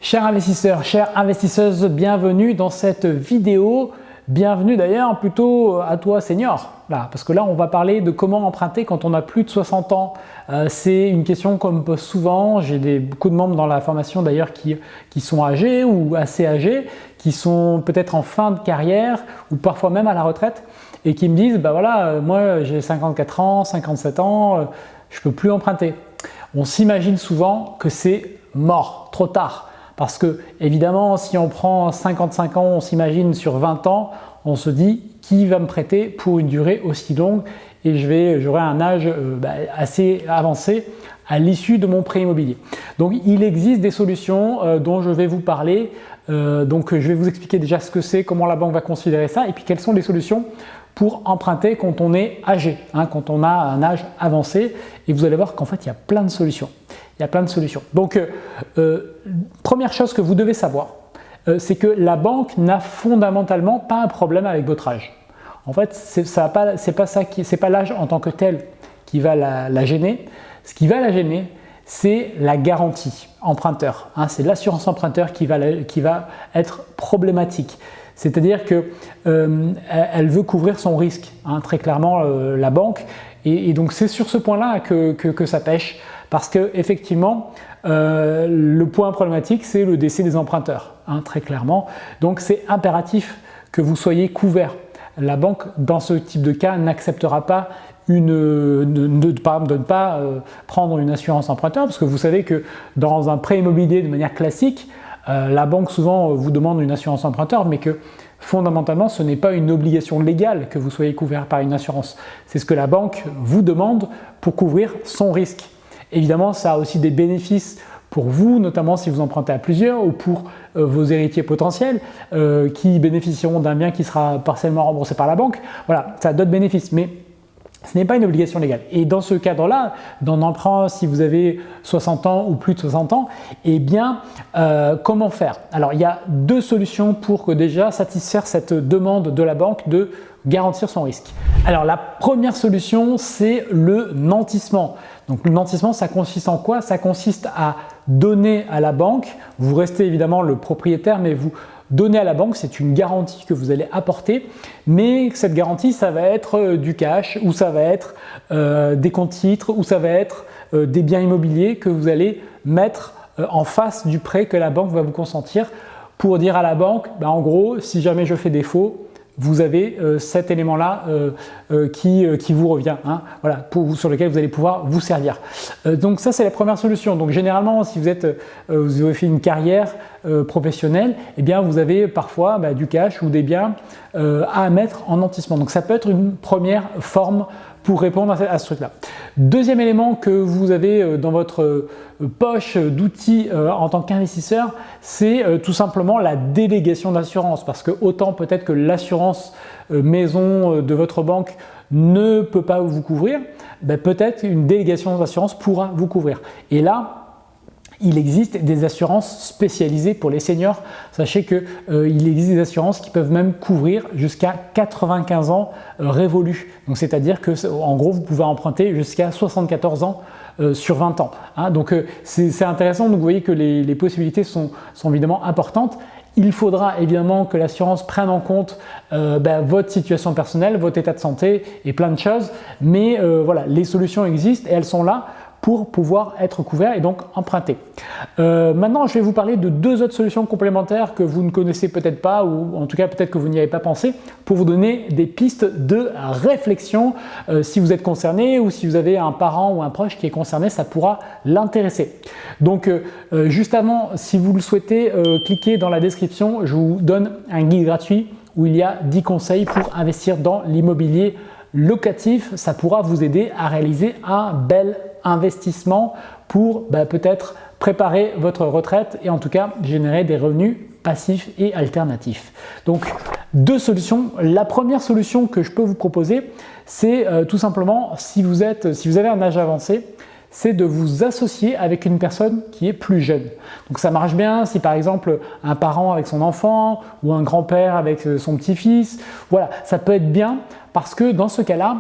Chers investisseurs, chères investisseuses, bienvenue dans cette vidéo. Bienvenue d'ailleurs plutôt à toi senior, là, parce que là on va parler de comment emprunter quand on a plus de 60 ans. C'est une question qu'on me pose souvent. J'ai beaucoup de membres dans la formation d'ailleurs qui sont âgés ou assez âgés, qui sont peut-être en fin de carrière ou parfois même à la retraite et qui me disent bah voilà, moi j'ai 54 ans, 57 ans, je peux plus emprunter. On s'imagine souvent que c'est mort, trop tard. Parce que évidemment, si on prend 55 ans, on s'imagine sur 20 ans, on se dit qui va me prêter pour une durée aussi longue et j'aurai un âge assez avancé à l'issue de mon prêt immobilier. Donc il existe des solutions dont je vais vous parler. Donc je vais vous expliquer déjà ce que c'est, comment la banque va considérer ça et puis quelles sont les solutions pour emprunter quand on est âgé, quand on a un âge avancé. Et vous allez voir qu'en fait, il y a plein de solutions. Il y a plein de solutions. Donc, première chose que vous devez savoir, c'est que la banque n'a fondamentalement pas un problème avec votre âge. En fait, c'est pas l'âge en tant que tel qui va la gêner. Ce qui va la gêner, c'est la garantie emprunteur. C'est l'assurance emprunteur qui va être problématique. C'est-à-dire qu'elle veut couvrir son risque, très clairement la banque. Et donc c'est sur ce point-là que ça pêche. Parce qu'effectivement, le point problématique, c'est le décès des emprunteurs, très clairement. Donc c'est impératif que vous soyez couvert. La banque, dans ce type de cas, n'acceptera pas de ne pas prendre une assurance emprunteur, parce que vous savez que dans un prêt immobilier de manière classique, la banque souvent vous demande une assurance emprunteur, mais que fondamentalement, ce n'est pas une obligation légale que vous soyez couvert par une assurance. C'est ce que la banque vous demande pour couvrir son risque. Évidemment, ça a aussi des bénéfices pour vous, notamment si vous empruntez à plusieurs ou pour vos héritiers potentiels qui bénéficieront d'un bien qui sera partiellement remboursé par la banque. Voilà, ça a d'autres bénéfices, mais ce n'est pas une obligation légale. Et dans ce cadre-là, dans l'emprunt, si vous avez 60 ans ou plus de 60 ans, eh bien, comment faire? Alors, il y a deux solutions pour déjà satisfaire cette demande de la banque de garantir son risque. Alors, la première solution, c'est le nantissement. Donc, le nantissement, ça consiste en quoi? Ça consiste à donner à la banque, vous restez évidemment le propriétaire, mais vous donnez à la banque, c'est une garantie que vous allez apporter, mais cette garantie, ça va être du cash, ou ça va être des comptes titres, ou ça va être des biens immobiliers que vous allez mettre en face du prêt que la banque va vous consentir pour dire à la banque, en gros, si jamais je fais défaut, vous avez cet élément-là qui vous revient, voilà, sur lequel vous allez pouvoir vous servir. Donc ça, c'est la première solution. Donc généralement, si vous avez fait une carrière professionnelle, eh bien vous avez parfois du cash ou des biens à mettre en nantissement. Donc ça peut être une première forme pour répondre à ce truc-là. Deuxième élément que vous avez dans votre poche d'outils en tant qu'investisseur, c'est tout simplement la délégation d'assurance. Parce que autant peut-être que l'assurance maison de votre banque ne peut pas vous couvrir, peut-être une délégation d'assurance pourra vous couvrir. Et là, il existe des assurances spécialisées pour les seniors. Sachez qu'il existe des assurances qui peuvent même couvrir jusqu'à 95 ans révolus. Donc c'est-à-dire que en gros, vous pouvez emprunter jusqu'à 74 ans sur 20 ans. Donc c'est intéressant. Donc vous voyez que les possibilités sont évidemment importantes. Il faudra évidemment que l'assurance prenne en compte votre situation personnelle, votre état de santé et plein de choses. Mais voilà, les solutions existent et elles sont là pour pouvoir être couvert et donc emprunter. Maintenant, je vais vous parler de deux autres solutions complémentaires que vous ne connaissez peut-être pas ou en tout cas peut-être que vous n'y avez pas pensé pour vous donner des pistes de réflexion. Si vous êtes concerné ou si vous avez un parent ou un proche qui est concerné, ça pourra l'intéresser. Donc, juste avant, si vous le souhaitez, cliquez dans la description, je vous donne un guide gratuit où il y a 10 conseils pour investir dans l'immobilier locatif. Ça pourra vous aider à réaliser un bel investissement pour peut-être préparer votre retraite et en tout cas générer des revenus passifs et alternatifs. Donc deux solutions. La première solution que je peux vous proposer, c'est tout simplement si vous avez un âge avancé, c'est de vous associer avec une personne qui est plus jeune. Donc ça marche bien si par exemple un parent avec son enfant ou un grand-père avec son petit-fils, voilà, ça peut être bien parce que dans ce cas-là,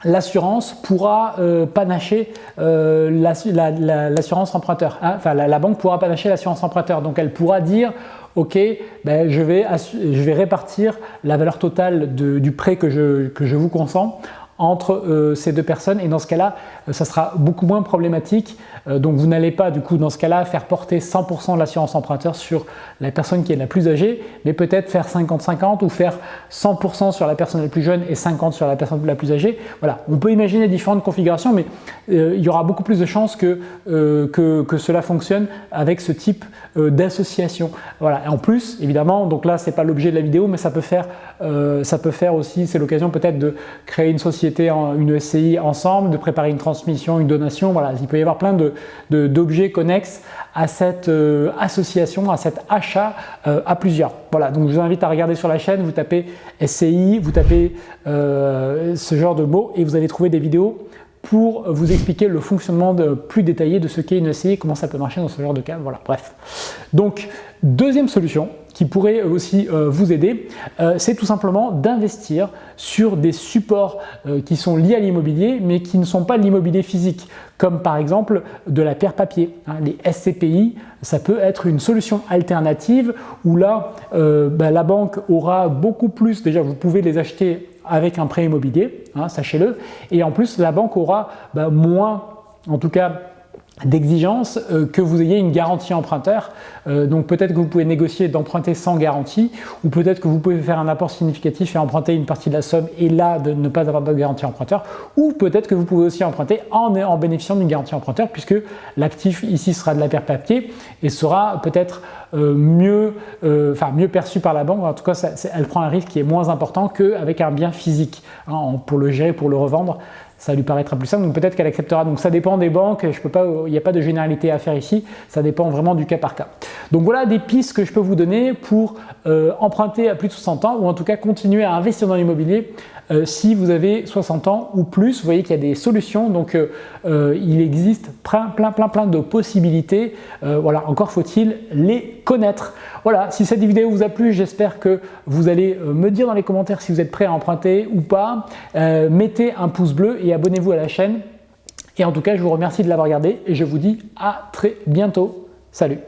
l'assurance pourra panacher l'assurance emprunteur. Hein. Enfin, la banque pourra panacher l'assurance emprunteur. Donc, elle pourra dire ok, ben, je vais répartir la valeur totale du prêt que je vous consens entre ces deux personnes, et dans ce cas-là, ça sera beaucoup moins problématique. Donc vous n'allez pas du coup dans ce cas-là faire porter 100% de l'assurance emprunteur sur la personne qui est la plus âgée, mais peut-être faire 50-50 ou faire 100% sur la personne la plus jeune et 50% sur la personne la plus âgée. Voilà, on peut imaginer différentes configurations, mais il y aura beaucoup plus de chances que cela fonctionne avec ce type d'association. Voilà. Et en plus, évidemment, donc là c'est pas l'objet de la vidéo, mais ça peut faire aussi, c'est l'occasion peut-être de créer une société, une SCI ensemble, de préparer une transmission, une donation. Voilà, il peut y avoir plein d'objets connexes à cette association, à cet achat à plusieurs. Voilà, donc je vous invite à regarder sur la chaîne, vous tapez SCI, vous tapez ce genre de mots et vous allez trouver des vidéos pour vous expliquer le fonctionnement plus détaillé de ce qu'est une SCI et comment ça peut marcher dans ce genre de cas. Voilà, bref. Donc, deuxième solution qui pourrait aussi vous aider, c'est tout simplement d'investir sur des supports qui sont liés à l'immobilier, mais qui ne sont pas de l'immobilier physique, comme par exemple de la pierre papier. Hein, les SCPI, ça peut être une solution alternative où là, la banque aura beaucoup plus, déjà vous pouvez les acheter avec un prêt immobilier, hein, sachez-le, et en plus la banque aura moins, en tout cas, d'exigence que vous ayez une garantie emprunteur. Donc peut-être que vous pouvez négocier d'emprunter sans garantie, ou peut-être que vous pouvez faire un apport significatif et emprunter une partie de la somme et là de ne pas avoir de garantie emprunteur, ou peut-être que vous pouvez aussi emprunter en bénéficiant d'une garantie emprunteur, puisque l'actif ici sera de la pierre papier et sera peut-être mieux perçu par la banque. En tout cas, elle prend un risque qui est moins important qu'avec un bien physique, hein, pour le gérer, pour le revendre. Ça lui paraîtra plus simple, donc peut-être qu'elle acceptera. Donc ça dépend des banques, il n'y a pas de généralité à faire ici, ça dépend vraiment du cas par cas. Donc voilà des pistes que je peux vous donner pour emprunter à plus de 60 ans, ou en tout cas continuer à investir dans l'immobilier si vous avez 60 ans ou plus. Vous voyez qu'il y a des solutions, donc il existe plein de possibilités. Voilà, encore faut-il les connaître. Voilà, si cette vidéo vous a plu, j'espère que vous allez me dire dans les commentaires si vous êtes prêt à emprunter ou pas. Mettez un pouce bleu et abonnez-vous à la chaîne. Et en tout cas, je vous remercie de l'avoir regardé et je vous dis à très bientôt. Salut!